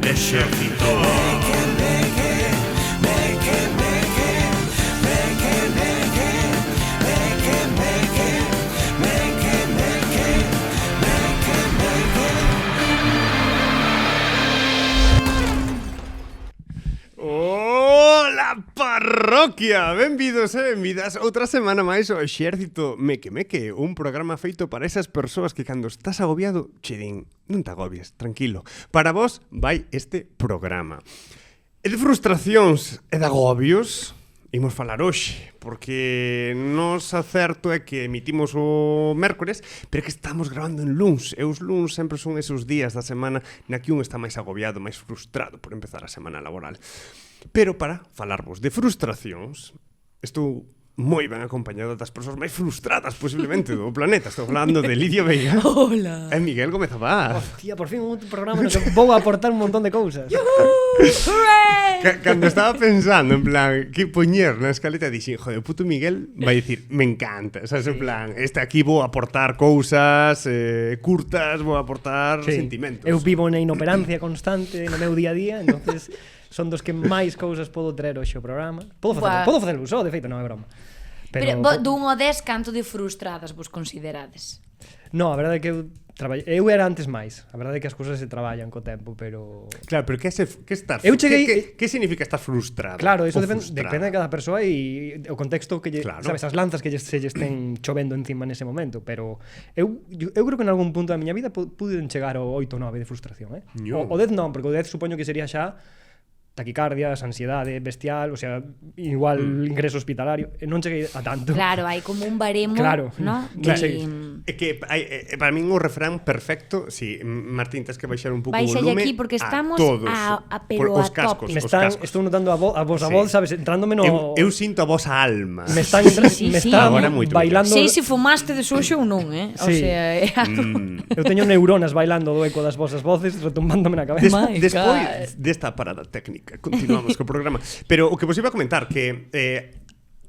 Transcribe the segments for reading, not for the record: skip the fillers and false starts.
Exército. Ola, parroquia! Benvidos e benvidas outra semana máis ao Exército Meque Meque, un programa feito para esas persoas que cando estás agobiado che din, non te agobies, tranquilo. Para vos vai este programa. E de frustracións e de agobios imos falar hoxe, porque nos acerto é que emitimos o mércores, pero que estamos grabando en luns, e os luns sempre son esos días da semana na que un está máis agobiado, máis frustrado por empezar a semana laboral. Pero para falarvos de frustracións, estou moi ben acompañado das persoas máis frustradas posiblemente do planeta. Estou falando de Lidia Veiga. Hola. E Miguel Gómez Abad. Hostia, por fin un programa no que vou aportar un montón de cousas. Cando estaba pensando, en plan, que poñer na escaleta, dixen, joder, o puto Miguel vai dicir, me encanta, sabes, en plan, aquí vou aportar cousas curtas, vou aportar sentimentos. Eu vivo na inoperancia constante no meu día a día, entonces son dos que máis cousas podo traer hoxe ao programa. Podo facelo só, de feito, non é broma. Pero dun ao 10, canto de frustradas vos considerades? No, a verdade é que eu era antes máis. A verdade é que as cousas se traballan co tempo, pero... Claro, pero que estar... Que significa estar frustrado? Claro, eso depende de cada persoa e o contexto que claro. Sabes, as lanzas que se estén chovendo encima nese momento, pero eu creo que en algún punto da miña vida pude chegar ao 8 ou 9 de frustración, O 10 non, porque o 10 supoño que sería xa taquicardias, ansiedade bestial, o sea, igual ingreso hospitalario, non cheguei a tanto. Claro, hai como un baremo, claro, ¿no? É que para min o refrán perfecto, si, Martín, tens que baixar un pouco o volume. Baixai aquí porque estamos pero os a cascos, tope. Estou notando a voz, sabes, entrándome no... Eu sinto a vosa alma. Me están bailando... Sei se fumaste de suxo ou non, O sea, eu teño neuronas bailando do eco das vosas voces retumbándome na cabeza. Despois desta parada técnica continuamos co programa. Pero o que vos iba a comentar que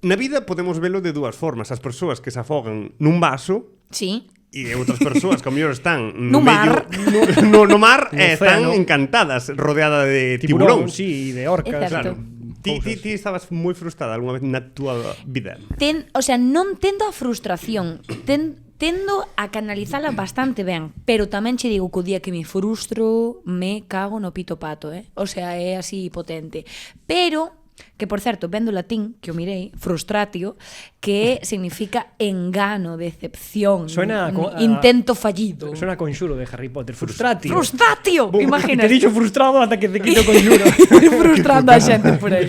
na vida podemos velo de dúas formas. As persoas que se afogan nun vaso, sí, e outras persoas que ao mellor están no mar, no mar e están encantadas, rodeada de tiburóns, sí, e de orcas, claro. Ti estabas moi frustrada algunha vez na túa vida? O sea, non tendo a frustración, tendo a canalizala bastante ben, pero tamén che digo que o día que me frustro me cago no pito pato, O sea, é así potente. Pero, que por certo, vendo latín, que o mirei, frustratio, que significa engano, decepción, intento fallido. Suena a conxuro de Harry Potter, frustratio. Frustratio, imaginas. Te dixo frustrado ata que te quito conxuro. Frustrando a xente por aí.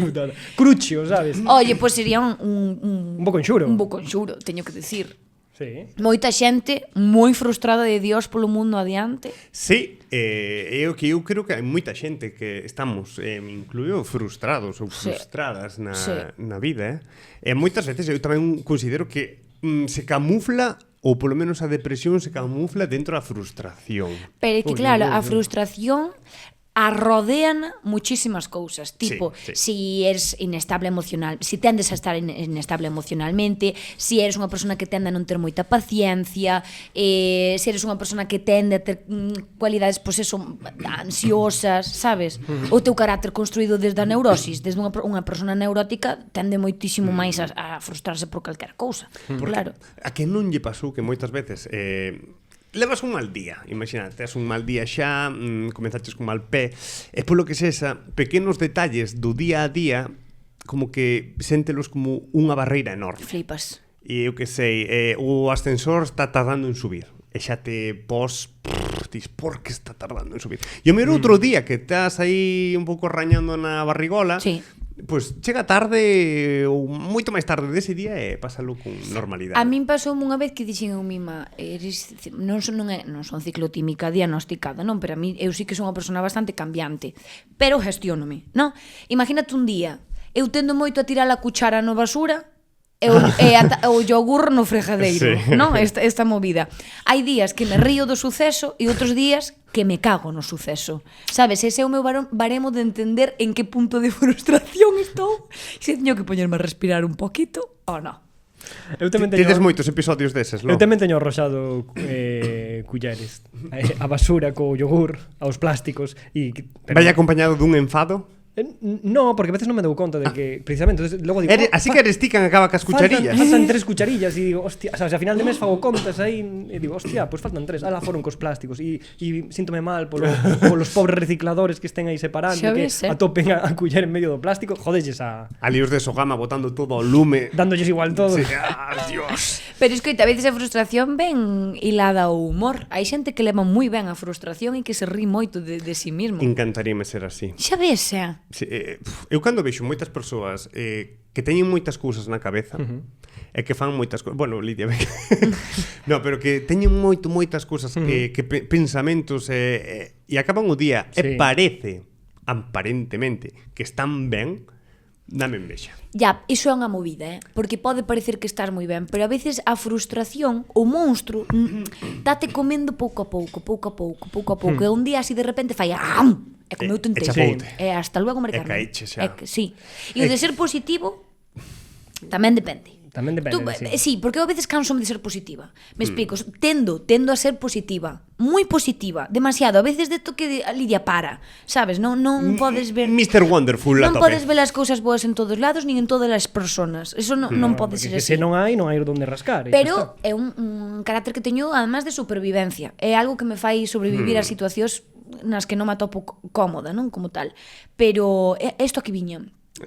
Cruchio, sabes? Oye, pois sería un bo conxuro. Un bo conxuro, teño que decir. Sí. Moita xente moi frustrada de Dios polo mundo adiante. Sí, é o que eu creo que hai moita xente que estamos, incluído, frustrados ou frustradas na vida, E moitas veces eu tamén considero que se camufla, ou polo menos a depresión se camufla dentro da frustración. Pero é que claro, a frustración arrodean muchísimas cousas, tipo, si eres inestable emocional, si tendes a estar inestable emocionalmente, si eres unha persona que tende a non ter moita paciencia, se eres unha persona que tende a ter cualidades, pois eso, ansiosas, sabes? O teu carácter construído desde a neurosis, desde unha persona neurótica tende moitísimo máis a frustrarse por calquera cousa, claro. A que non lle pasou que moitas veces levas un mal día, imagínate, tes un mal día xa, comenzaches con mal pé, e polo que sexa, pequenos detalles do día a día, como que séntelos como unha barreira enorme. Flipas. E eu que sei, o ascensor está tardando en subir, e xa te dis, por que está tardando en subir? E o mellor outro día que estás aí un pouco rañando na barrigola, pois chega tarde ou moito máis tarde dese día e pásalo con normalidade. A min pasou unha vez que dixen eu mima, non son ciclotímica diagnosticada, non, pero a mí eu sí que son unha persona bastante cambiante, pero gestionome, non? Imagínate un día, eu tendo moito a tirar a cuchara no basura, o yogur no fregadeiro, non? Esta movida. Hai días que me río do suceso e outros días que me cago no suceso. Sabes, ese é o meu baremo de entender en que punto de frustración estou. Se teño que poñerme a respirar un poquito ou non. Eu tamén teño... Tedes moitos episodios deses, non? Eu tamén teño arroxado culleres a basura co yogur, aos plásticos e... Vai acompañado dun enfado? No, porque a veces non me dou conta de que precisamente, entonces logo digo, Así que eres ti quen acaba cas cucharillas. Faltan 3 cucharillas e digo, hostia, sabes, a final de mes fago contas aí e digo, hostia, pues faltan 3, ala foron cos plásticos e síntome mal polos pobres recicladores que estén aí separando, que atopen a culler en medio do plástico, jodelles a... Ali os de Sogama botando todo ao lume. Dándolles igual todo. Sí, Dios. Pero escoita, a veces a frustración ven hilada ao humor. Hai xente que leva moi ben a frustración e que se rí moito de si mismo. Encantaríame ser así. Xa ves, xa. Sí, eu cando vexo moitas persoas que teñen moitas cousas na cabeza e que fan moitas cousas, bueno, Lidia, no, pero que teñen moitas cousas, que pensamentos e acaban o día e parece aparentemente que están ben, dame envexa. Ya, iso é unha movida, porque pode parecer que estás moi ben, pero a veces a frustración, o monstro, date comendo pouco a pouco, e un día así de repente fai e comeu-te inteiro. E hasta luego, Mari Carmen. E caíche xa. Sí. E o de ser positivo tamén depende. Tamén depende, sí, porque eu a veces canso de ser positiva. Me explico, tendo a ser positiva, moi positiva, demasiado, a veces de toque a Lidia para, sabes? Non podes ver Mr. Wonderful a tope. Non podes ver as cousas boas en todos lados nin en todas as persoas. Eso non pode ser así. Se non hai onde rascar. Pero é un carácter que teño además de supervivencia. É algo que me fai sobrevivir a situacións nas que non me atopo cómoda, non como tal. Pero isto aquí viña.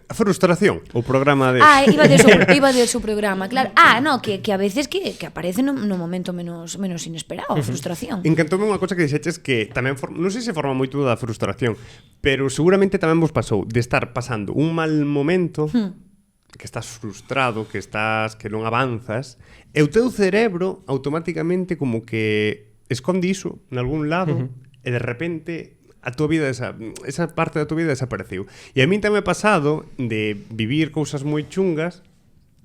A frustración, o programa de... Iba de su programa, claro. No, que a veces que aparece no momento menos inesperado, a frustración. Encantoume unha cosa que dixeches que tamén, non sei se forma moito da frustración, pero seguramente tamén vos pasou de estar pasando un mal momento, que estás frustrado, que non avanzas, e o teu cerebro automáticamente como que esconde iso nalgún lado, e de repente a tua vida esa parte da tua vida desapareceu. E a min tamén me ha pasado de vivir cousas moi chungas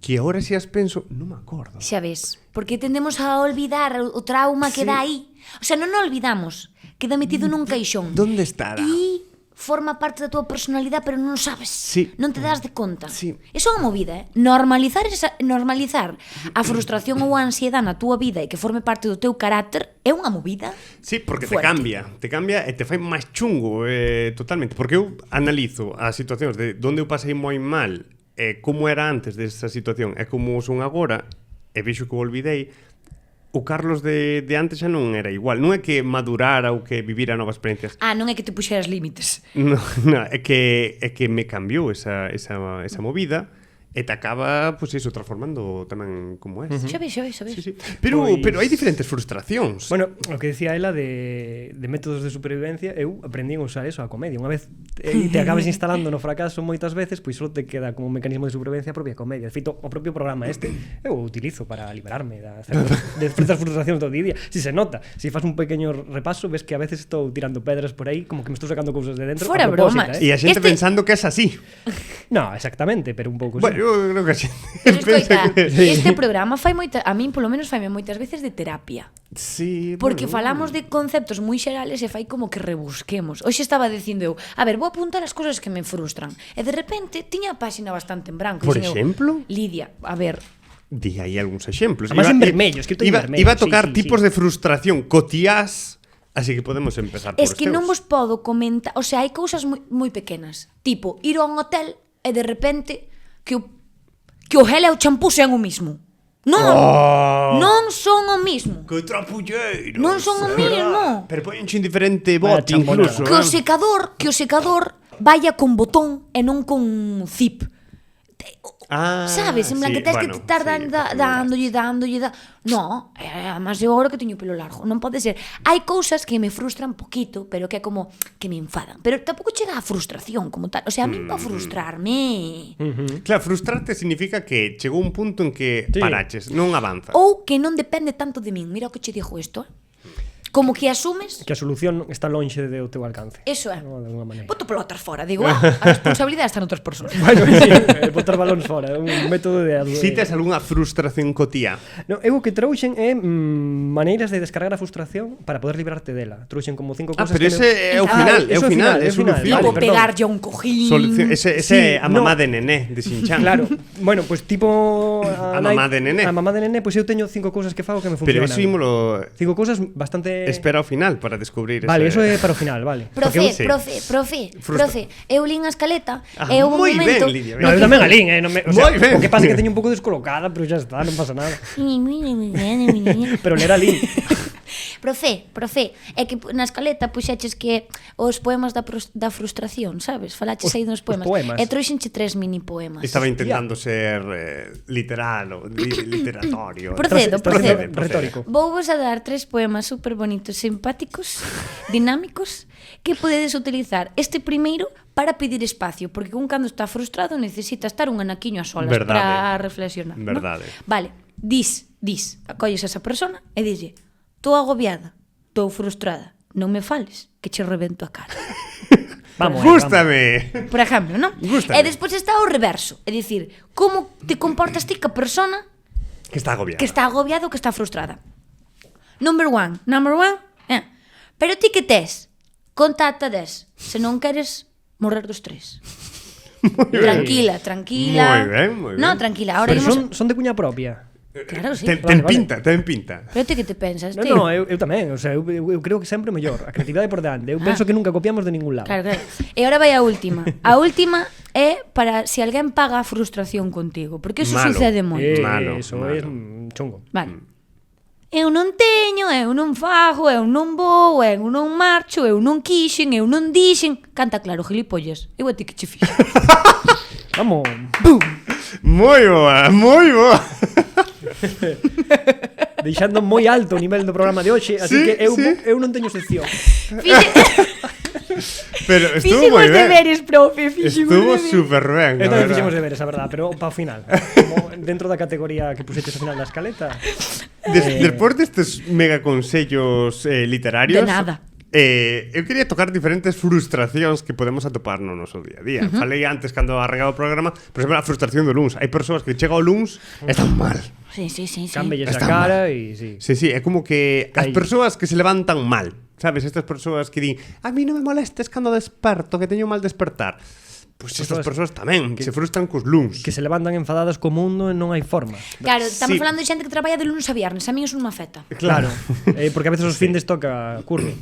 que agora se as penso, non me acordo. Xa ves, porque tendemos a olvidar o trauma que dá aí. O sea, non o olvidamos, queda metido nun caixón. Donde estará? E forma parte da tua personalidade, pero non sabes. Sí. Non te das de conta. Sí. Iso é unha movida, normalizar a frustración ou a ansiedade na túa vida e que forme parte do teu carácter é unha movida. Sí, porque fuerte. te cambia e te fai máis chungo totalmente, porque eu analizo as situacións de onde eu pasei moi mal e como era antes desa situación e como son agora e vexo que o olvidei. O Carlos de antes xa non era igual. Non é que madurara ou que vivira novas experiencias. Non é que te puxeras límites. No, é que me cambiou esa movida e te acaba, pois iso, transformando tamén como és. Xa ves. Sí. Pero hai diferentes frustracións. Bueno, o que decía ela de métodos de supervivencia, eu aprendín a usar eso, a comedia. Unha vez te acabas instalando no fracaso moitas veces, pois só te queda como un mecanismo de supervivencia a propia comedia. De feito, o propio programa eu o utilizo para liberarme de certas frustracións do día. Si se nota, si faz un pequeño repaso, ves que a veces estou tirando pedras por aí, como que me estou sacando cousas de dentro. Fora bromas. E a xente pensando que é así. No, exactamente, pero un pouco bueno, eu creo que a xente pero escoita, este programa fai a min polo menos faime moitas veces de terapia. Sí, porque falamos de conceptos moi xerales e fai como que rebusquemos. Hoxe estaba dicindo eu, a ver, vou apuntar as cousas que me frustran. E de repente tiña a páxina bastante en branco. Por exemplo? Lidia, a ver, di aí algúns exemplos. Además en vermello, escrito en vermello. Iba a tocar tipos de frustración cotiás, así que podemos empezar por es que non vos podo comentar, o sea, hai cousas moi pequenas, tipo ir a un hotel e de repente que o gel e o champú sean o mismo. Non son o mismo. Que trapulleiro. Non son o mismo. Pero poñenche un diferente bote incluso. Que o secador vaya con botón e non con zip. Sabes, en plan que tens que estar dándolle. No, además eu agora que teño pelo largo, non pode ser. Hai cousas que me frustran poquito, pero que é como que me enfadan. Pero tampouco chega a frustración como tal. O sea, a mí pode frustrarme. Claro, frustrarte significa que chegou un punto en que paraches, non avanzas. Ou que non depende tanto de min. Mira o que che dixo isto, como que asumes, Que a solución está lonxe do teu alcance. eso é. No, de alguma maneira. Boto pelotas fora, digo, a responsabilidade está noutras persoas. Bueno, sí, botar balóns fora, é un método de... Si tes algunha frustración co tía? No, eu o que trouxen é maneiras de descargar a frustración para poder librarte dela. Trouxen como 5 cousas Pero que... ese é o final, é o final, é solución. Tipo, Vale, pegarlle a un cojín. Ese Sí, é a mamá no. de Nené, de Shin-chan. Claro, bueno, pues tipo... A mamá de Nené. A mamá de Nené, pues eu teño 5 cousas que fago que me Pero funcionan. eso ímolo 5 cousas bastante... espera ao final para descubrir Vale, ese... eso é para o final, vale. Profe, Sí. profe, eu lín a escaleta e un moi momento... ben, Lidia, No, eu tamén a lín, non me, o sea, Moi ben. o que pasa é que teño un pouco descolocada, pero xa está, non pasa nada. Pero ler a lín. Profe, é que na escaleta puxeches que os poemas da frustración, sabes? Falaches aí dos poemas. poemas. E trouxenche 3 mini poemas. Estaba intentando ser literal ou literatorio. Procedo. Retórico. Vou vos a dar 3 poemas super bonitos, simpáticos, dinámicos, que podedes utilizar. Este primeiro para pedir espacio, porque un cando está frustrado necesita estar un anaquiño a solas Verdade. para reflexionar. Verdade. ¿no? Vale, dis, acolles a esa persona e dille: "Estou agobiada, estou frustrada, non me fales, que che rebento a cara." Vamos, Gústame. Por exemplo, non? Gústame. E despois está o reverso, é dicir, como te comportas ti ca persona Que está agobiada. que está agobiada ou que está frustrada. Number one, pero ti que tes? Contacta des, se non queres morrer dos 3. Tranquila. Moi ben. No, tranquila, ahora Pero imos... son de cuña propia. Claro, sí. Ten Vale. pinta. Pero ti que te pensas, No, tío? no, eu tamén, o sea, eu creo que sempre mellor, a creatividade por delante. Eu penso que nunca copiamos de ningún lado. Claro. E agora vai a última. A última é para se alguén paga a frustración contigo, porque eso Malo. sucede moito. Malo, Eso malo. é chungo. Vale. Eu non teño, eu non fago, eu non vou, eu non marcho, eu non quixen, eu non dixen. Canta claro, gilipollas. Eu a ti que che fixo. Vamos. Moi boa. Deixando moi alto o nivel do programa de hoxe, así Sí, que sí. eu non teño sección. Pero estuvo Fixemos moi ben. deberes, profe, fixemos Estuvo deberes. super ben. Eu a tamén verdad. fixemos deberes, a verdad, pero para o final. Como dentro da categoría que puxeches ao final da escaleta. Despois destes mega consellos literarios, De nada. Eu quería tocar diferentes frustracións que podemos atopar no noso día a día. Falei antes cando arregaba o programa, por exemplo, a frustración do luns. Hai persoas que chega o luns e están mal. Sí. Cámbelles a Está cara e sí. Sí, é como que as Caí. persoas que se levantan mal, sabes? Estas persoas que din, a mí non me molestes cando desperto, que teño mal despertar. Pois estas persoas tamén, que se frustran cos luns. Que se levantan enfadadas co mundo e non hai forma. Claro, estamos Sí. falando de xente que traballa de lunes a viernes. A mí eso non me afecta. Claro, porque a veces os findes toca curro.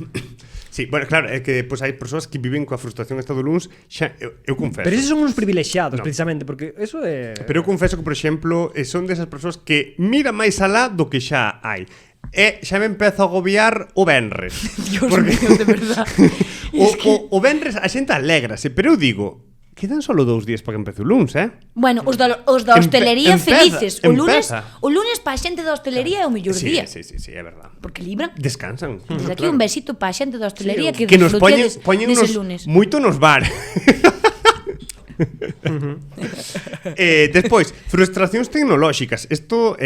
Sí, bueno, claro, é que pois hai persoas que viven coa frustración esta do luns, xa, eu confeso. Pero esos son uns privilexiados, No. precisamente, porque eso é... Pero eu confeso que, por exemplo, son desas persoas que mira máis alá do que xa hai. E xa me empezo a agobiar o venres. Dios mío, de verdad. O venres a xente alégrase, pero eu digo, quedan solo 2 días para que empece o luns, Bueno, os da hostelería Empeza, felices. O lunes para a xente da hostelería é o mellor Sí, día. sí, é verdad. Porque libran. Descansan. Desde aquí un besito para a xente da hostelería que nos disfrutedes poñen dese nos, lunes. moito nos bar. Despois, frustracións tecnolóxicas. Isto,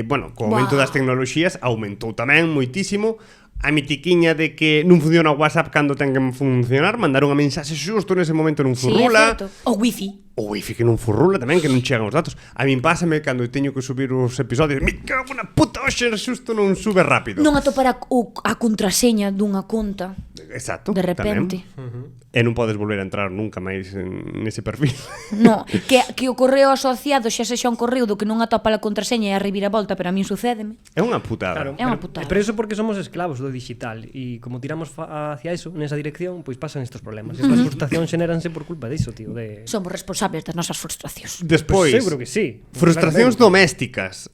bueno, co aumento Buah. das tecnoloxías aumentou tamén moitísimo. A mitiquiña de que non funciona o WhatsApp cando ten que funcionar, mandar unha mensaxe xusto nese momento non Sí, é furrula. certo. O wifi. O wifi que non furrula tamén, que non chegan os datos. A min pásame cando teño que subir os episodios, me cago na puta, hoxe xusto non sube rápido. Non atopar a contraseña dunha conta Exacto. de repente. Tamén. E non podes volver a entrar nunca máis nese perfil. No, que o correo asociado xa sexa un correo do que non atopa a contraseña e a reviravolta, pero a min sucédeme. É unha putada. Claro, É unha pero, putada. pero eso porque somos esclavos do digital e como tiramos hacia eso, nesa dirección, pois pasan estos problemas. Estas frustracións xenéranse por culpa diso, tío, de... Somos responsables das nosas frustracións. Despois, Pois seguro que sí. frustracións Claramente. domésticas.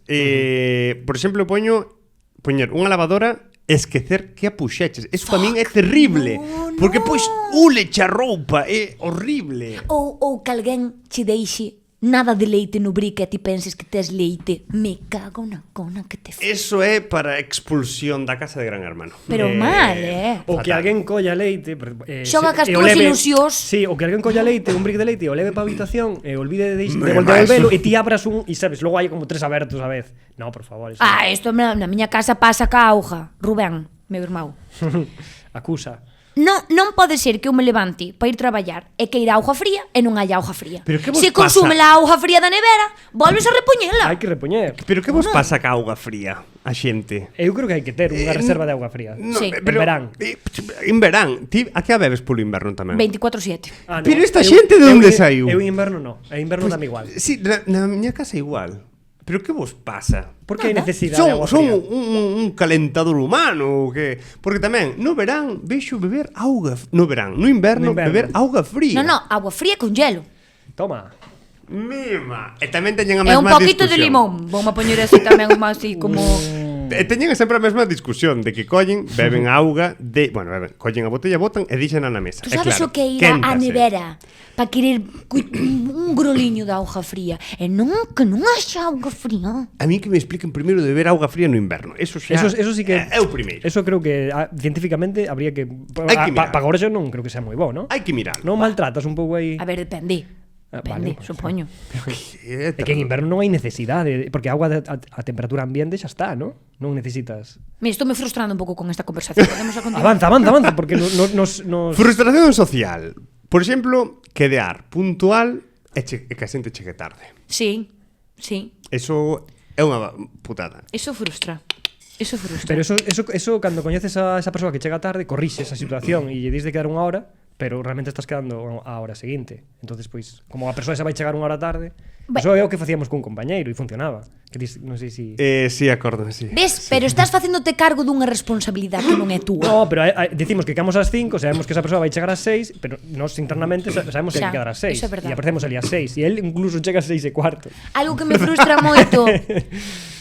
Por exemplo, poñer unha lavadora e esquecer que a puxeches. Eso para min é terrible. Porque pois úleche a roupa, é horrible. Ou que alguén che deixe nada de leite no brique e ti penses que tes leite. Me cago na cona que te Eso é para expulsión da casa de Gran Hermano. Pero mal, O que Fatal. alguén colla leite Xoga cas e o túas ilusións. Sí, o que alguén colla leite, un brick de leite e o leve para a habitación e olvide de Máis. devolvelo e ti abras un e sabes, logo hai como 3 abertos a vez. No, por favor, eso. Isto na miña casa pasa ca auga, Rubén. meu irmão. Acusa. Non pode ser que eu me levante para ir traballar e que ir a auga fría e non hai auga fría. Pero que vos Se pasa? consume a auga fría da nevera, volves a repoñela. Hai que repoñer. Pero que vos pasa ca auga fría a xente? Eu creo que hai que ter unha reserva de auga fría. No, Sí. En verán. En verán. Ti, a que a bebes polo inverno tamén? 24/7. Ah, no. Pero esta xente de onde saiu? Eu en inverno non. En inverno dame igual. Sí, na miña casa igual. Pero que vos pasa? Por que hai necesidade de Son, auga son fría? un calentador humano ou que? Porque tamén no verán vexo beber auga, no verán, no inverno, beber auga fría. Non, auga fría con hielo. Toma. Mima. E tamén teñen a E un mesma poquito de discusión. limón. Vamos a poñer así tamén así como... E teñen sempre a mesma discusión de que collen, beben auga de, bueno, collen a botella, botan e dixen na mesa. Tú sabes o que é ir á nevera para querer un groliño de auga fría e non que non haxa auga fría. A mí que me expliquen primeiro de beber auga fría no inverno. Eso xa Eso sí que é o primeiro. Eso creo que científicamente habría que mirar. para agora xa non creo que sea moi bo, ¿no? Hai que mirar. Non maltratas un pouco aí. A ver, depende. Depende, Vale, pues, supoño. É que en inverno non hai necesidade, porque a auga a temperatura ambiente xa está, ¿no? Non necesitas. Me estou me frustrando un pouco con esta conversación. Podemos a continuar. Avanza, porque nos Frustración social. Por exemplo, quedar puntual e que a xente chegue tarde. Sí. Eso é unha putada. Eso frustra. Pero eso cando coñeces a esa persoa que chega tarde, corrixes a situación e lle dis de quedar unha hora, pero realmente estás quedando a hora seguinte. Entonces, pois, como a persoa esa vai chegar unha hora tarde, eso é o que facíamos cun compañeiro e funcionaba. Que non sei si Sí, acordo, sí. Ves? Pero estás facéndote cargo dunha responsabilidade que non é túa. No, pero decimos que quedamos ás 5, sabemos que esa persoa vai chegar ás 6, pero nós internamente sabemos que hai que quedar ás 6. Eso é verdade. E aparecemos ali ás 6, e el incluso chega ás 6:15.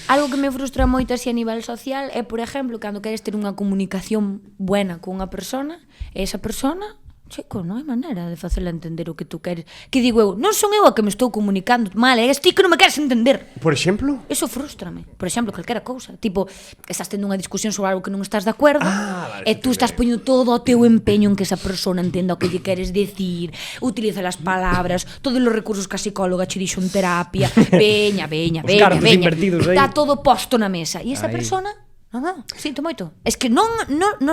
Algo que me frustra moito así a nivel social é, por exemplo, cando queres ter unha comunicación buena con unha persona e esa persona, chico, non hai maneira de facela entender o que tú queres. Que digo eu, non son eu a que me estou comunicando mal, eres ti que non me queres entender. Por exemplo? Eso frústrame. Por exemplo, calquera cousa. Tipo, estás tendo unha discusión sobre algo que non estás de acordo vale, e tú estás poñendo todo o teu empeño en que esa persona entenda o que lle queres decir, utiliza as palabras, todos os recursos que a psicóloga che dixo en terapia, veña, Os cartos invertidos aí. está todo posto na mesa. E esa Aí. persona, non, sinto moito. Es que non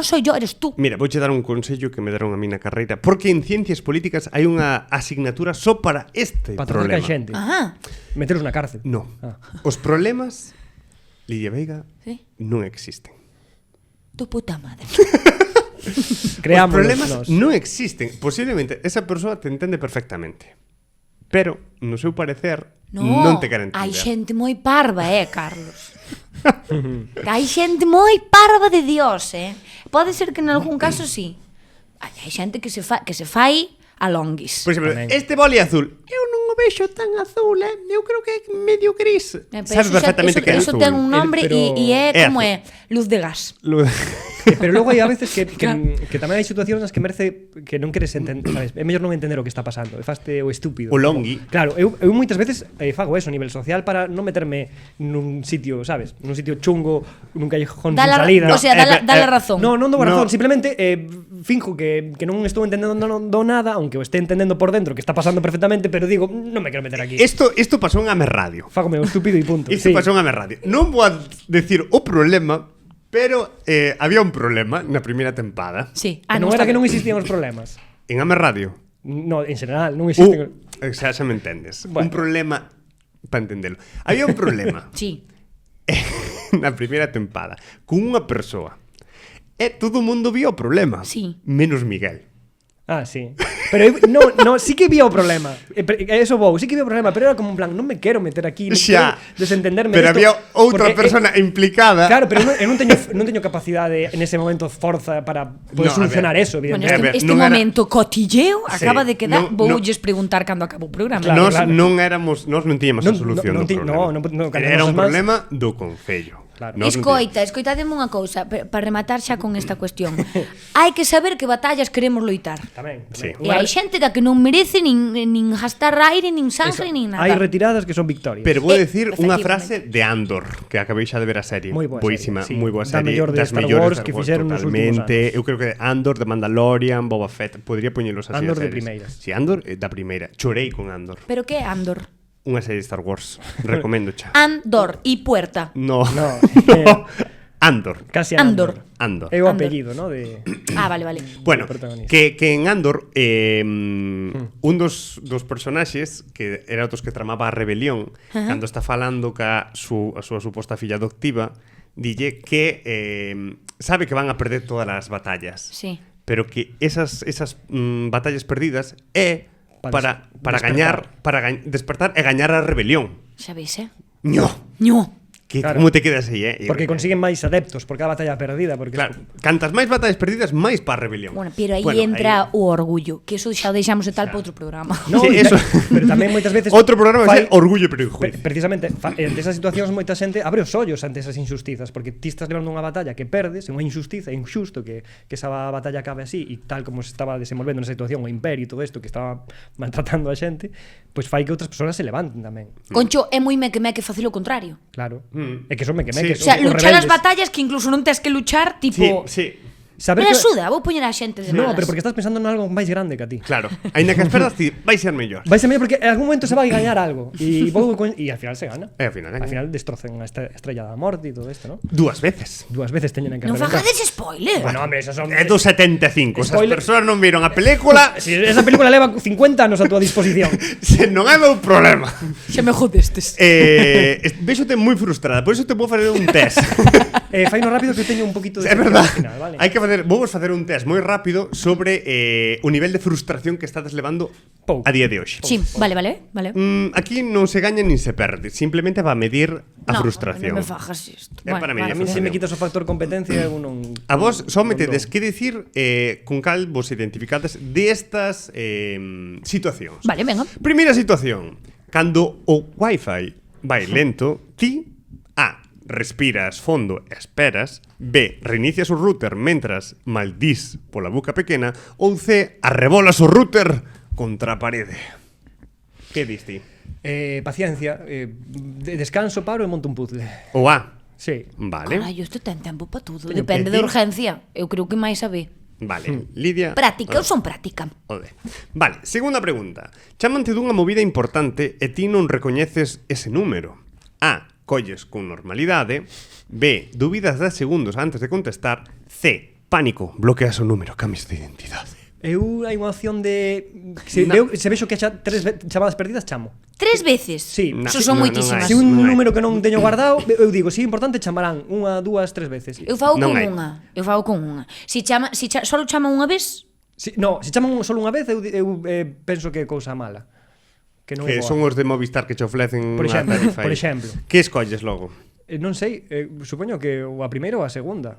soy yo, eres tú. Mira, vouche dar un consello que me deron a mí na carreira, porque en ciencias políticas hai unha asignatura só para este Para tratar problema. ca xente. Ajá. Meteros na cárcel. No. Ah. Os problemas, Lidia Veiga, Sí. non existen. Tu puta madre. Creámonos Os problemas nós. non existen. Posiblemente esa persoa te entende perfectamente. Pero, no seu parecer, non te quere entender. Hai xente moi parva, Carlos. Hai xente moi parva de Dios, Pode ser que en algún caso sí. Hai xente que se fai a longuis. Por exemplo, Tamén. este boli azul, eu non o vexo tan azul, eu creo que é medio gris. Pero Sabes perfectamente que é eso azul. ten un nombre Pero- e é É como azul. é luz de gas. Pero logo hai a veces que Claro. tamén hai situacións nas que merece que non queres entender, sabes? É mellor non entender o que está pasando, e faste o estúpido. O longui. Claro, eu moitas veces fago eso a nivel social para non meterme nun sitio, sabes? Nun sitio chungo, nun callejón sin salida. O sea, dale razón. No, non dou razón, No. simplemente finjo que non estou entendendo nada, aunque o esté entendendo por dentro que está pasando perfectamente, pero digo, non me quero meter aquí. Isto pasou en Ame Radio. Fágome o estúpido e punto. Isto pasou en Ame Radio. Non vou a decir o problema, pero había un problema na primeira tempada. Sí. Que non era que non existían os problemas. En Ame Radio. No, en general, non existen. Xa me entendes. Bueno. Un problema, para entendelo. Había un problema Sí. na primeira tempada con unha persoa. E todo o mundo vio o problema. Sí. Menos Miguel. Ah, sí. Pero no, sí que vía o problema. Eso vou, sí que vía o problema, pero era como en plan, non me quero meter aquí, non Xa. quero desentenderme Pero disto, había outra porque, persona implicada. Claro, pero eu non teño capacidade en ese momento forza para poder No, a solucionar ver. eso, Bueno, evidentemente. este non era- momento cotilleo Sí, acaba de quedar. non- Voulles preguntar cando acabou o programa. Claro, Nós claro. non tiñamos a solución do problema. cando Era nos un mans- problema do concello. Claro. Nós non Escoitademe unha cousa para rematar xa con esta cuestión. Hai que saber que batallas queremos loitar. Tamén. Sí. E hai xente da que non merece nin gastar aire, nin sangre, nin nada. Hai retiradas que son victorias. Pero vou decir unha efectivamente. frase de Andor, que acabei xa de ver a serie. Moi boa Boísima, serie, sí. moi boa Da serie. mellor de das Star mellores Wars Star que Wars, fixeron nos últimos totalmente. Eu creo que Andor, de Mandalorian, Boba Fett, podría poñelos así Andor as de series. primeiras. Si, Andor da primeira. Chorei con Andor. Pero que é Andor? Unha serie de Star Wars. Recomendo xa. Andor e Puerta. No. No. Andor. Casi Andor. Andor. É o Andor. apellido, ¿no? De... Vale. Bueno, protagonista. que en Andor un dos personaxes que era outros que tramaba a rebelión cando está falando ca a súa suposta filla adoptiva dille que sabe que van a perder todas as batallas Sí. pero que esas batallas perdidas é para despertar e gañar a rebelión. Sabéis, Ño. Que, Claro. como te quedas aí, Porque consiguen máis adeptos por cada batalla perdida. Porque Claro, cantas máis batallas perdidas, máis para a rebelión. Bueno, pero aí entra o orgullo, que eso xa o deixamos de tal para outro programa. No, Sí, e eso. Pero tamén moitas veces Outro programa vai fai- ser Orgullo e Prejuicio. Precisamente, ante esas situacións moita xente abre os ollos ante esas injustizas, porque ti estás levando unha batalla que perdes, é unha injustiza, é injusto que esa batalla acabe así, e tal como se estaba desenvolvendo nesa situación o imperio e todo isto que estaba maltratando a xente, pois fai que outras persoas se levanten tamén. Concho, é moi meque facelo o contrario. Claro. É que son meque Sí. O sea, luchar as batallas que incluso non tes que luchar, tipo... Sí. Saber Pero que... axuda, vou poñer a xente de No, malas. pero porque estás pensando en algo máis grande que a ti. Claro. Ainda que as perdas, ti vai ser mellor. Vai ser mellor porque en algún momento se vai gañar algo e al final se gana. E ao final, Al final destrocen a estrella da morte e todo isto, ¿no? Dúas veces. Dúas veces teñen que Non reventar. fagades spoiler. Bueno, hombre, esas son... É do 75. Esas Spoiler. persoas non viron a película, Si esa película leva 50 anos a túa disposición. se non é meu problema. Xa me jodestes. Vexote moi frustrada, por iso te vou facer un test. Faino rápido que teño un poquito de... É verdad. Final, vale. Hai que facer un test moi rápido sobre o nivel de frustración que estás levando Pouco. a día de hoxe. Sí, vale. Aquí non se gaña nin se perde, simplemente va a medir a No, frustración. non me fajas isto. É para mí, A mí se me quitas o factor competencia eu non... A vos só me non tedes dou. que dicir con cal vos identificades destas situacións. Vale, venga. Primeira situación. Cando o wifi vai lento, ti A. Respiras fondo e esperas. B. Reinicias o router mentras maldís pola boca pequena. Ou C. Arrebolas o router contra a parede. Que dis ti? Paciencia, descanso, paro e monto un puzzle. O A. Sí. Vale. Carallo, isto ten tempo para tudo. Pero Depende que da ti- urgencia. Eu creo que máis a B. Vale. Lidia. Práctica, eu son práctica. Ode. Vale, segunda pregunta. Chámante dunha movida importante e ti non recoñeces ese número. A. Colles con normalidade. B. Dúbidas 10 segundos antes de contestar. C. Pánico. Bloqueas o número. Cambias de identidade. Eu hai unha opción de... Se vexo que xa 3 chamadas perdidas, chamo. 3 veces. Sí. Eso son No, moitísimas. non hai. Se un Non hai. número que non teño guardado, eu digo, se é importante, chamarán 1, 2, 3 veces. Eu fago Non con hai. unha. Si solo chama unha vez, Se chaman solo unha vez, eu penso que é cousa mala. Que non é Que boa. son os de Movistar que che ofrecen Por unha exemplo, tarifa aí. por exemplo. Que escolles logo? Non sei, supoño que ou a primeira ou a segunda.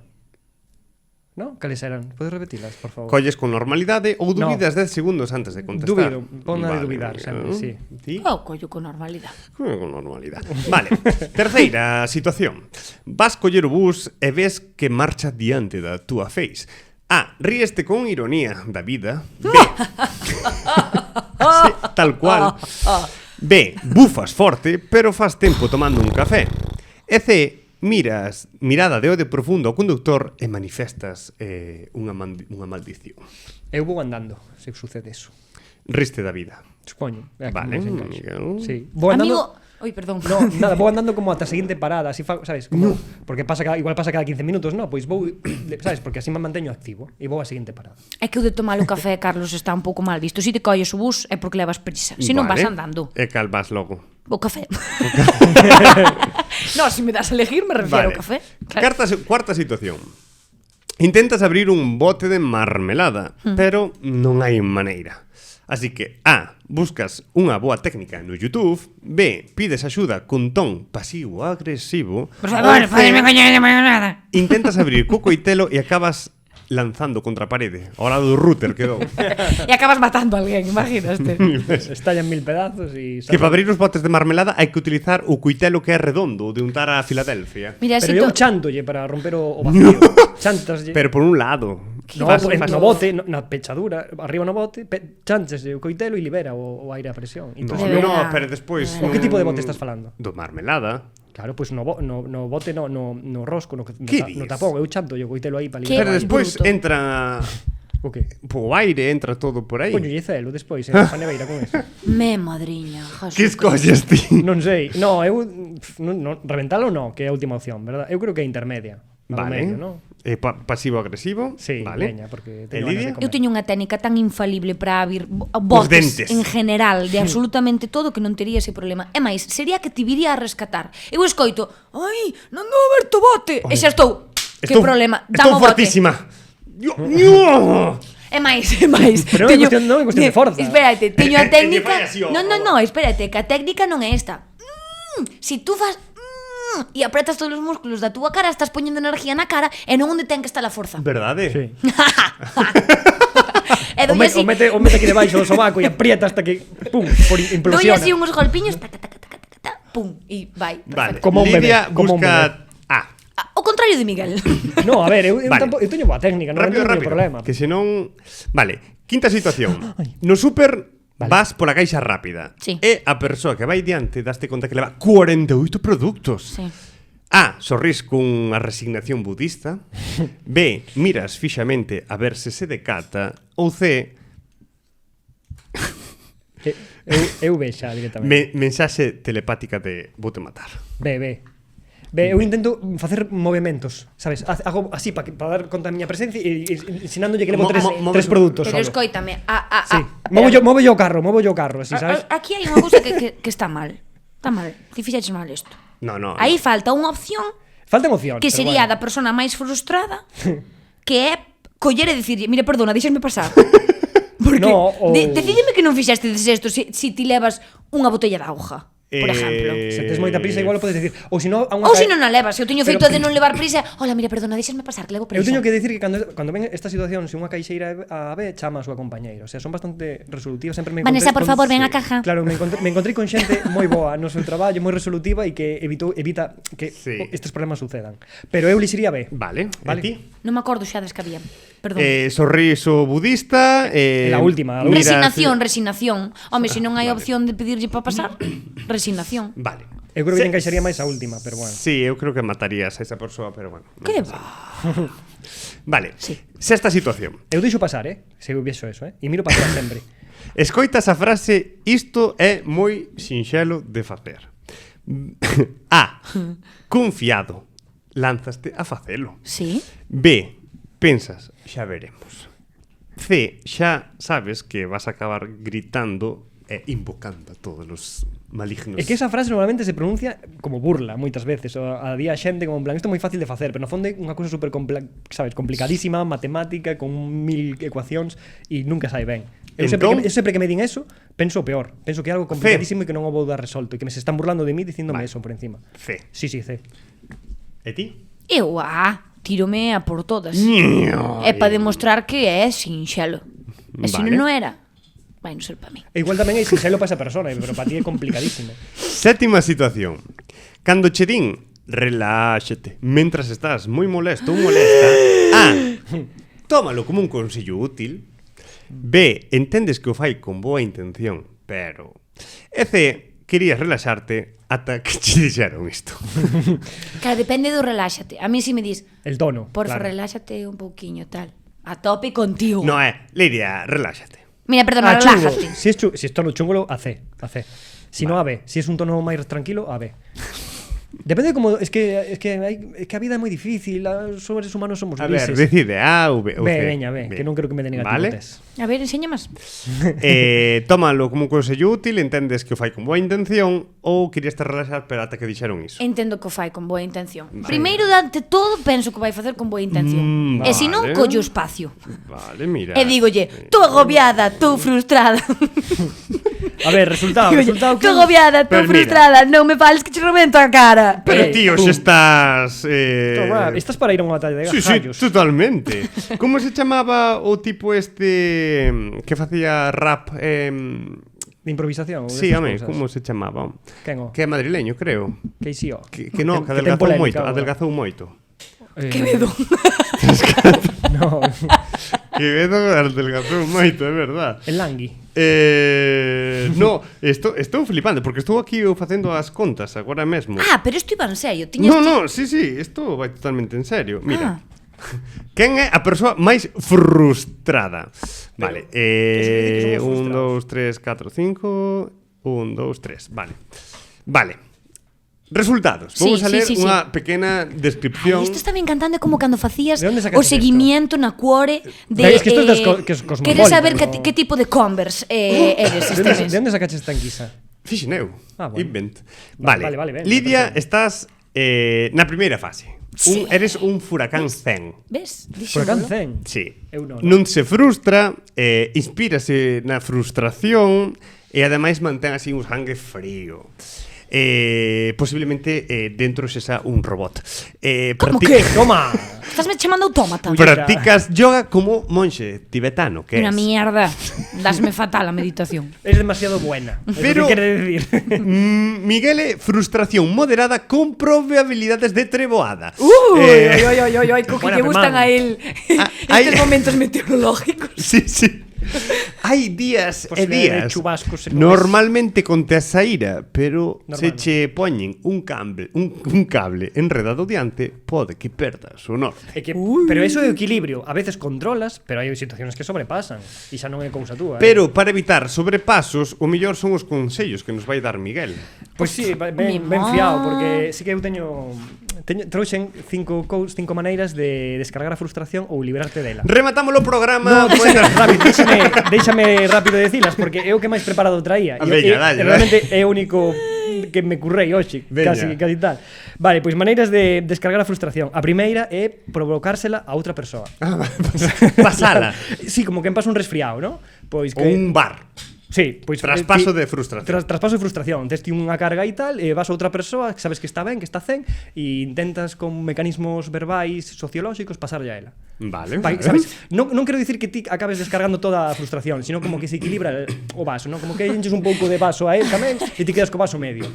¿No? Cales eran? Podes repetilas, por favor? Colles con normalidade ou No. dúbidas 10 segundos antes de contestar? Dubido, pon a de dubidar sempre, sí. Ti? collo con normalidade. Con normalidade. Vale, terceira situación. Vas coller o bus e ves que marcha diante da túa face. A. Ríeste con ironía da vida. B. Sí, tal cual. B. Bufas forte, pero fas tempo tomando un café. E C. Mirada de ode profundo ao conductor e manifestas unha maldición. Eu vou andando, se sucede eso. Riste da vida. Supoño. Vale, Como se encaixa. Miguel. Sí. Vou andando... Amigo, oi, perdón. No, nada, vou andando como ata a seguinte parada, así sabes, como porque igual pasa cada 15 minutos, no, pois vou, sabes, porque así me manteño activo e vou á seguinte parada. É que o de tomar o café, Carlos, está un pouco mal visto. Se te colles o bus é porque levas prisa. Se non vas andando. E cal vas logo? O café. No, se me das a elegir, me refiero ao café. Claro. Cuarta situación. Intentas abrir un bote de marmelada, pero non hai maneira. Así que A. Buscas unha boa técnica no YouTube. B. Pides axuda con ton pasivo-agresivo. Por favor, Ou C, fáceme coñer de nada. intentas abrir co coitelo e acabas lanzando contra a parede. Ao lado do router quedou. E acabas matando a alguén, imaginaste. Estallan 1000 pedazos e... Que para abrir os botes de marmelada hai que utilizar o coitelo que é redondo, de untar a Filadelfia. Mira, Pero si eu to... chantolle para romper o vacío. Chantaslle. Pero por un lado. No, no bote, na pechadura, arriba no bote, chanchese o coitelo e libera o aire a presión. No, Entón, De no, verdad. pero despois... O que tipo de bote estás falando? Do marmelada. Claro, pois no bote, no rosco, no Que no dis? tapón, eu chantolle o coitelo aí para Que Pero liberar. despois bruto. entra... O que? Po aire, entra todo por aí. Coño, celo despois, a neveira con eso. Me madriña, Jesús. Que escolles ti? Non sei, no, eu no, reventalo non, que é a última opción, verdad? Eu creo que é intermedia. Vale. medio, non? Pasivo-agresivo. Sí, vale. veña, porque E teño ganas de Lidia? comer. Eu teño unha técnica tan infalible para abrir botes dentes. en general de absolutamente todo que non tería ese problema. É máis, sería que te viría a rescatar. Eu escoito, ai, non dou aberto o bote. E xa estou. Que problema? Estou Dame o bote. fortísima. É máis, é máis. Pero non é cuestión de forza. Espérate, teño a técnica. fai así, Non, espérate, que a técnica non é esta. Si tú fas e apretas todos os músculos da túa cara, estás poñendo energía na cara e non onde ten que estar a forza. Verdade? Sí. E O doi así, mete aquí debaixo do sobaco e aprieta hasta que pum, doi implosiona. así uns golpiños, pum, e vai. Vale. Perfecto. Como un bebé, Lidia como un busca O contrario de Miguel. No, a ver, eu Vale. teño boa técnica, non Rápido, teño rápido. problema. Que senón... Vale, quinta situación. No súper Vale. vas pola caixa rápida. Sí. E a persoa que vai diante daste conta que leva 48 produtos. Sí. A, sorrís cunha resignación budista. B, miras fixamente a ver se se decata. Ou C, Eu ve xa directamente. mensaxe telepática de vou te matar. Ve, eu intento facer movimentos, sabes? Hago así para dar conta da miña presencia e ensinándolle que levo tres produtos Pero solo. escoítame, Sí, movo yo o carro, así, sabes? Aquí hai unha cousa que está mal. Está mal. Ti fixaches mal isto. No. Aí falta unha opción Falta emoción. que pero sería bueno. da persona máis frustrada, que é coller e dicirlle, mire, perdona, deixasme pasar. Porque No, decidime que non fixaste isto si ti levas unha botella de auga, por exemplo. Se tes moita prisa igual o podes decir. Ou se non, Ou se non a levas, eu teño Pero- feito de non levar prisa. Hola, mira, perdona, deixasme pasar, que levo prisa. Eu teño que decir que cando ven esta situación, se unha caixeira a B, chama a súa compañeira. O sea, son bastante resolutivas. Sempre me Vanessa, encontrei por favor, ven a caja. Claro, me encontrei con xente moi boa no seu traballo, moi resolutiva e que evita que Sí. estes problemas sucedan. Pero eu elixiría B. Vale, Vale. e ti? Non me acordo xa das que había. Perdón. Sorriso budista. La última. Resignación. Home, se non hai opción de pedirlle para pasar, resignación. Vale. Eu creo que encaixaría máis a última, pero bueno. Sí, eu creo que matarías a esa persoa, pero bueno. non Que pasa. va? Vale, Sí. sexta situación. Eu deixo pasar, se eu vexo eso, e miro para atrás sempre. Escoitas a frase isto é moi sinxelo de facer. A. Confiado. Lánzaste a facelo. Sí? B. Pensas, xa veremos. C. Xa sabes que vas a acabar gritando e invocando a todos os malignos. É que esa frase normalmente se pronuncia como burla moitas veces, o a día a xente como en plan, isto é moi fácil de facer, pero no fondo é unha cousa super sabes, complicadísima, matemática, con 1000 ecuacións e nunca sai ben. Eu sempre que me din eso, penso o peor. Penso que é algo complicadísimo e que non o vou dar resolto e que me se están burlando de mí dicíndome eso por encima. C. Sí, C. E ti? Eu, tírome a por todas. É para demostrar que é sinxelo. E se Vale. non era, vai non ser para mí. E igual tamén é sinxelo para esa persona, pero para ti é complicadísimo. Sétima situación. Cando che din reláxate mentras estás moi molesto ou molesta. A. Tómalo como un consello útil. B. Entendes que o fai con boa intención, pero... E C. Querías relaxarte ata que che dixeron isto. Claro, depende do reláxate. A mí si me dis, El tono. porfa, claro. reláxate un pouquiño, tal. A tope contigo. No Lidia, reláxate. Mira, perdona, Chungo. relájate. Si es tono chungo, a C. Si no, a B. Si es un tono máis tranquilo, a B. Depende de como... Es que a vida é moi difícil, os seres humanos somos A ver, grises. decide A ou B. B, veña, B, que non creo que me dé negativo Vale. test. A ver, enseña máis. Tómalo como un consello útil, entendes que o fai con boa intención ou querías te relaxar pero ata que dixeron iso. Entendo que o fai con boa intención. Primeiro, dante todo, penso que o vai facer con boa intención. E se non, Vale. collo espacio. Vale, mira. E dígolle, tú agobiada, tú frustrada. A ver, resultado Tú que... agobiada, tú Pero mira. frustrada, non me fales que che rebento a cara. Pero tío, pum. se estás... Toma, estás para ir a unha batalla de Sí, gallos. totalmente. Como se chamaba o tipo este que facía rap? De improvisación. ou Sí, desas home, cousas. como se chamaba? Quen o? Que é madrileño, creo. Que sí, o? Que non, que ten adelgazou polémica moito, agora. adelgazou moito. Quevedo. No, Quevedo adelgazou moito, é verdad. el Langui. No, estou flipando porque estou aquí facendo as contas agora mesmo. Pero isto iba en serio. Tiñas No, sí, isto vai totalmente en serio. Mira. Ah. Quen é a persoa máis frustrada? Vale, que 1, somos 2, 3, 4, 5 1, 2, 3, vale. Resultados. Sí, Vamos a ler sí. unha pequena descripción. Isto está me encantando como cando facías De onde sacaste o seguimiento na cuore de... Es que isto é das que es cosmopolita, queres saber no? que tipo de Converse eres este mes. De onde sacaches esta enquisa? Fixen eu. Bueno. Invent. Vale, Vale. ben, Lidia, me estás na primeira fase. Sí. Eres un furacán zen. Ves? Furacán Dixémolo. Zen. Sí. Eu non. Non se frustra, inspírase na frustración e ademais mantén así un sangue frío. Posiblemente dentro xa un robot. Como que? Toma. Estásme chamando autómata. Practicas yoga como monxe tibetano, que Una es. mierda. Dasme fatal a meditación. Es demasiado buena. Pero- Pero que quere decir? Miguel, frustración moderada con probabilidades de treboada. Oi, co que Buena lle gustan semana. a él Ai. estes momentos meteorológicos. Sí. Hai días e Posibilidade de días. chubascos e Normalmente con tesaíra, pero se Normalmente. che poñen un cable enredado diante, pode que perdas o norte. É que, pero eso é o equilibrio. A veces controlas, pero hai situacións que sobrepasan. E xa non é cousa túa. Pero para evitar sobrepasos, o mellor son os consellos que nos vai dar Miguel. Pois sí, ben Mimón. fiado, porque sí que eu teño trouxen cinco maneiras de descargar a frustración ou librarte dela. Rematamos o programa. No, déixame rápido decilas, porque é o que máis preparado traía. Veña, dalle, realmente é o único que me currei hoxe, Veña. casi tal. Vale, pois maneiras de descargar a frustración. A primeira é provocársela a outra persoa. Pasala. Sí, como que pasa un resfriado, ¿no? Pois que Ou un bar. Sí, pois Traspaso de frustración. Traspaso de frustración. Tes ti unha carga e tal, e vas a outra persoa que sabes que está ben, que está zen, e intentas con mecanismos verbais sociolóxicos pasarlle a ela. Vale. Sabes? Non quero dicir que ti acabes descargando toda a frustración, sino como que se equilibra o vaso, ¿no? Como que enches un pouco de vaso a él tamén e ti quedas co vaso medio.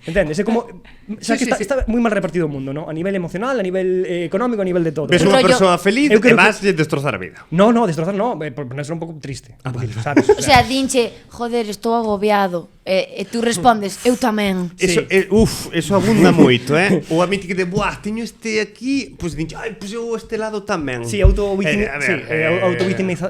Entendes? É como xa que está moi mal repartido o mundo, ¿no? A nivel emocional, a nivel económico, a nivel de todo. Ves unha Rollo- persoa feliz Eu e creo que- vas a destrozar a vida. No, destrozar no, por ponerse un pouco triste. Un poquito, sabes? O sea, dinche, joder, estou agobiado. E tú respondes, eu tamén. Eso, eso abunda moito, Ou a mítica de, buah, teño este aquí, pois dinche, ai, pois eu este lado tamén. Sí,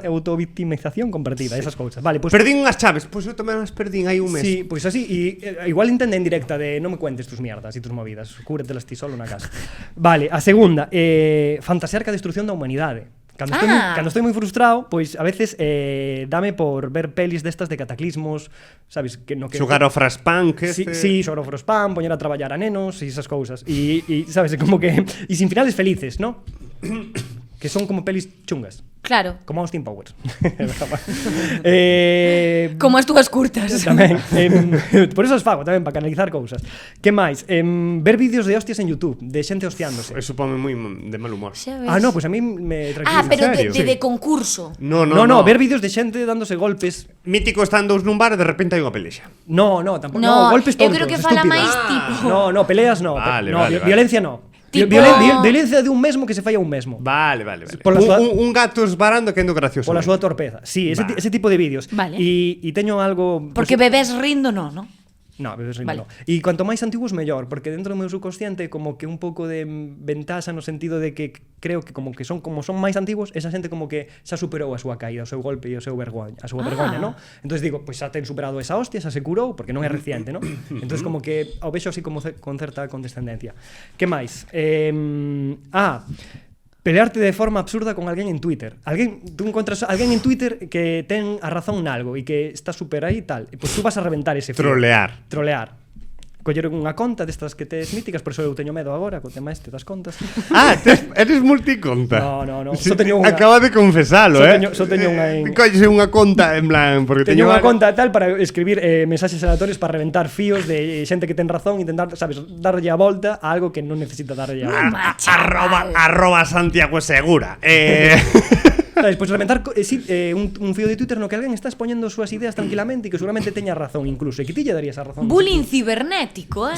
autovictimización compartida, esas cousas. Vale, pues Perdín unhas chaves, pois eu tamén as perdín hai un mes. sí, pues así, y igual intenta en directa de no me cuentes tus mierdas y tus movidas, cúbratelas ti solo na casa. Vale, a segunda, fantasear ca destrucción da humanidade. Cando estoy moi frustrado, pois a veces dame por ver pelis destas de cataclismos, sabes, que no que Xogar ao Fraspan, que Sí, sobre o Frostpan, poñer a traballar a nenos e esas cousas. E sabes, como que e sin finales felices, ¿no? Que son como pelis chungas. Claro. Como Austin Powers. Como as túas curtas. Tamén. Por eso os fago tamén, para canalizar cousas. Que máis? Ver vídeos de hostias en YouTube, de xente hostiándose. Eso pone moi de mal humor. Xa ves. No, pues a mí me tranquiliza. pero ¿En serio? de concurso. No, ver vídeos de xente dándose golpes. Mítico están dous nun bar e de repente hai unha pelexa. No, tampouco. No, Golpes eu tontos, creo que fala estúpidos. máis tipo. No, peleas no. Vale, no, vale. violencia no. Tipo- Violencia de un mesmo que se falla un mesmo. Vale. Por la súa- Un gato esbarando que endo gracioso. Pola súa torpeza. Sí, ese tipo de vídeos. Vale. E teño algo... Porque bebés rindo no, ¿no? No, bebés rindo Vale. no. E cuanto máis antiguos mellor, porque dentro do meu subconsciente como que un pouco de ventaxa no sentido de que creo que como son máis antiguos, esa xente como que xa superou a súa caída, o seu golpe e a súa vergoña, ¿no? Entonces digo, pois xa ten superado esa hostia, xa se curou, porque non é reciente, ¿no? Entonces como que o vexo así como con certa condescendencia. Que máis? Pelearte de forma absurda con alguén en Twitter. Tú encontras alguén en Twitter que ten a razón nalgo e que está super aí e tal. E pois tú vas a reventar ese fío. Trolear. Coller unha conta destas que tes míticas, por eso eu teño medo agora co tema este das contas. Eres multiconta. No, só teño unha. Acaba de confesalo, Só teño unha en... Colle unha conta en plan, porque Teño unha conta tal para escribir mensaxes aleatorios para reventar fíos de xente que ten razón e intentar, sabes, darlle a volta a algo que non necesita darlle a volta. arroba Santiago Segura. Sabes, pois reventar un fío de Twitter no que alguén está expoñendo as súas ideas tranquilamente e que seguramente teña razón incluso, e que ti lle darías a razón. Bullying cibernético,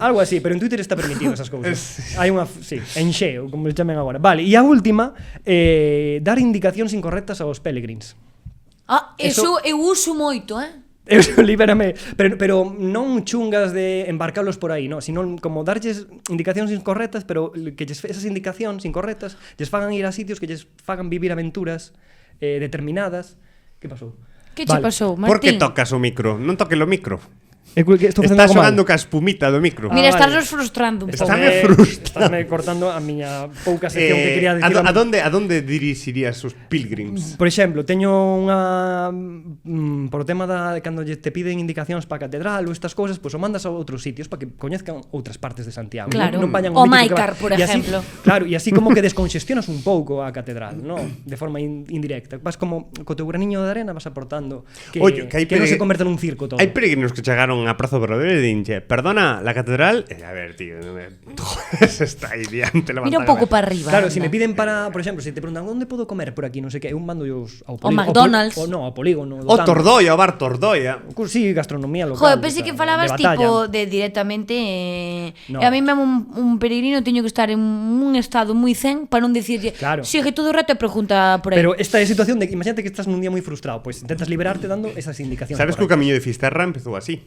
Algo así, pero en Twitter está permitido esas cousas. Hai unha, enxeo, como le chamen agora. Vale, e a última, dar indicacións incorrectas aos Pelegrins. Eso eu uso moito, Eso, libérame, pero non chungas de embarcalos por aí, no, sino como darlles indicacións incorrectas, pero que esas indicacións incorrectas lles fagan ir a sitios que lles fagan vivir aventuras determinadas. Que pasou? Que che pasou, Martín? Por que tocas o micro? Non toque o micro. Estou facendo Está algo mal. xogando ca espumita do micro. Mira, vale. estás frustrando un pouco. Estame frustrando. Estásme cortando a miña pouca sección que quería dicir. a donde dirixirías os pilgrims? Por exemplo, teño unha por o tema de cando te piden indicacións para a catedral ou estas cousas, pois o mandas a outros sitios para que coñezcan outras partes de Santiago. Claro. Non vayan O ao mítico Máicar, por e así, exemplo. Claro, e así como que desconxestionas un pouco a catedral, ¿no? De forma indirecta. Vas como co teu graniño de arena vas aportando que, Oye, que hai non se converte nun circo todo. Hai peregrinos que chegaron a Praza Verdadero e dinche, perdona, la catedral... a ver, tío, se está aí diante, levanta Mira un pouco para arriba. Claro, se anda. me piden para, por exemplo, se te preguntan onde podo comer por aquí, non sei que, eu mando os ao O McDonald's. ao polígono. O Tordoia, o bar Tordoia. Sí, gastronomía local. Joder, pensei que de falabas batalla. tipo de directamente No. e a mí mesmo un peregrino teño que estar en un estado moi zen para non dicirlle Claro. sigue todo o reto e pregunta por aí. Pero esta é a situación de que imagínate que estás nun día moi frustrado, pois intentas liberarte dando esas indicacións. Sabes que o correctas. camiño de Fisterra empezou así.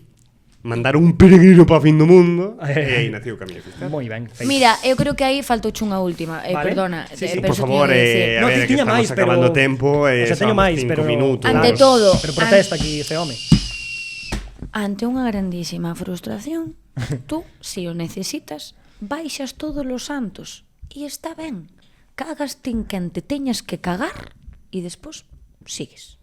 Mandar un peregrino para fin do mundo e aí nació o camiño de Fisterra. Moi ben. feito. Mira, eu creo que aí faltou unha última. Vale. Perdona, Sí, sí. pero Por eso favor, tiño que decir. a No, ver, que tiña estamos máis, pero acabando tempo o sea, teño máis, 5 pero minutos. Ante todo, Pero protesta aquí ese home. Ante unha grandísima frustración, tú, se o necesitas, baixas todos os santos e está ben. Cagaste en quen te teñas que cagar e despois sigues.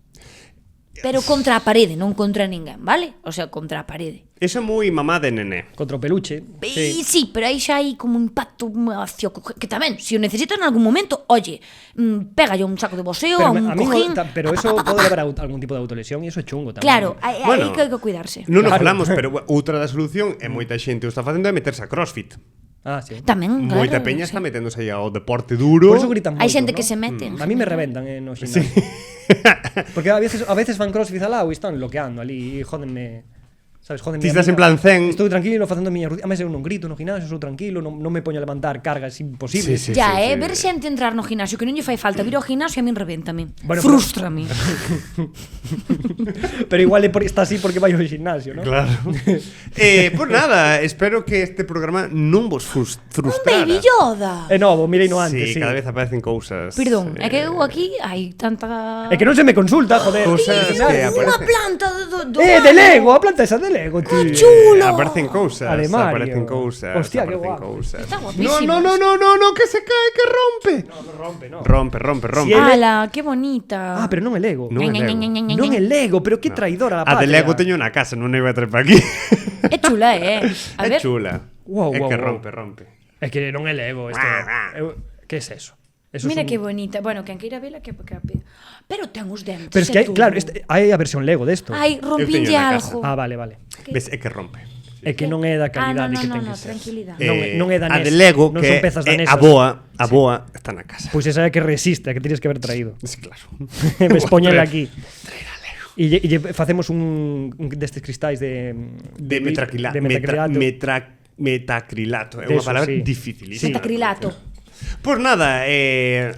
Pero contra a parede, non contra ninguén, vale? O sea, contra a parede. Eso é moi mamá de nené. Contra o peluche. Sí, pero aí xa hai como un impacto hacia que tamén, se o necesitas en algún momento, oye, pégalle un saco de boxeo, Pero, un a mí cojín. pero eso pode levar a algún tipo de autolesión e eso é chungo tamén. Claro, aí Bueno, que hai que cuidarse. Non nos Claro. falamos, pero outra da solución é moita xente o está facendo é meterse a CrossFit. Ah, sí. Tamén, claro. Moita peña sí. está meténdose aí ao deporte duro. Por eso gritan moito, Hai xente ¿no? que se mete. A mí me reventan no xinasio. Porque a veces fan crossfit al lado e están bloqueando ali e jódenme. Sabes, jódenme. Ti a estás mí. en plan zen. Estou tranquilo facendo a miña rutina. Además, eu non grito no ginasio, sou tranquilo, non me poño a levantar cargas imposibles. Sí, Ya, sí. ver xente entrar no ginasio que non lle fai falta vir ao ginasio a min revéntame. Bueno, Frústrame. Pero igual está así porque vai ao gimnasio, ¿no? Claro. Pues nada, espero que este programa non vos Un frustrara. Baby Yoda. É novo, mirei no antes, sí. Cada vez aparecen cousas. Perdón, é que eu aquí hai tanta... É que non se me consulta, joder. Cousas que Unha aparecen. planta do De Lego, a planta esa de Lego, tío. chulo. Aparecen cousas. Armario. Aparecen cousas. Hostia, qué aparecen guapo. cousas. Está No, guapísimo. que se cae, que rompe. No rompe, no. Rompe. Si é Ala, que bonita. Ah, pero non é Lego. Non é Lego. Non é Lego, pero que traidora a A patria. de Lego teño na casa, non iba a traer para aquí. É chula, A É ver. chula. Wow, É wow, que wow. rompe. É que non é Lego isto. Que é eso? Eso Mira es un- que bonita. Bueno, quen queira vela que pero ten os dentes. Pero es que hai, e claro, todo. hai a versión Lego desto. Ai, rompinlle Eu teño na casa. algo. Ah, vale. Ves, é que rompe. É que non é da calidade que ten no, que ser. tranquilidade. Non é a danés, de Lego, non que son pezas é danesas. a boa está na casa. Pois esa é a que resiste, a que terías que haber traído. Sí, claro. Ves, poñela aquí. E facemos un destes cristais de Metacrilato. Metacrilato. É De unha eso, palabra sí. dificilísima. Metacrilato. Pois nada,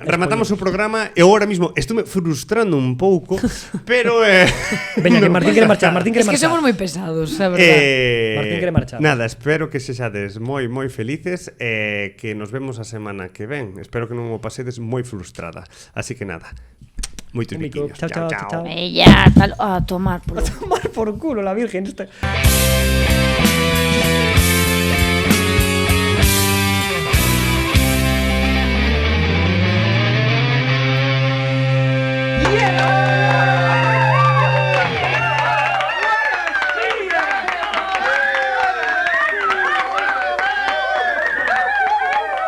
rematamos o programa e agora mismo estou frustrando un pouco, pero Veña, que Martín quere marchar, Martín quere Es que marchar. somos moi pesados, a verdad. Martín quere marchar. Nada, espero que sexades moi felices e que nos vemos a semana que ven. Espero que non o pasedes moi frustrada. Así que nada. Moitos Un mico. biquiños. Chao. Ella, tal, a tomar por Tomar por culo la virgen esta.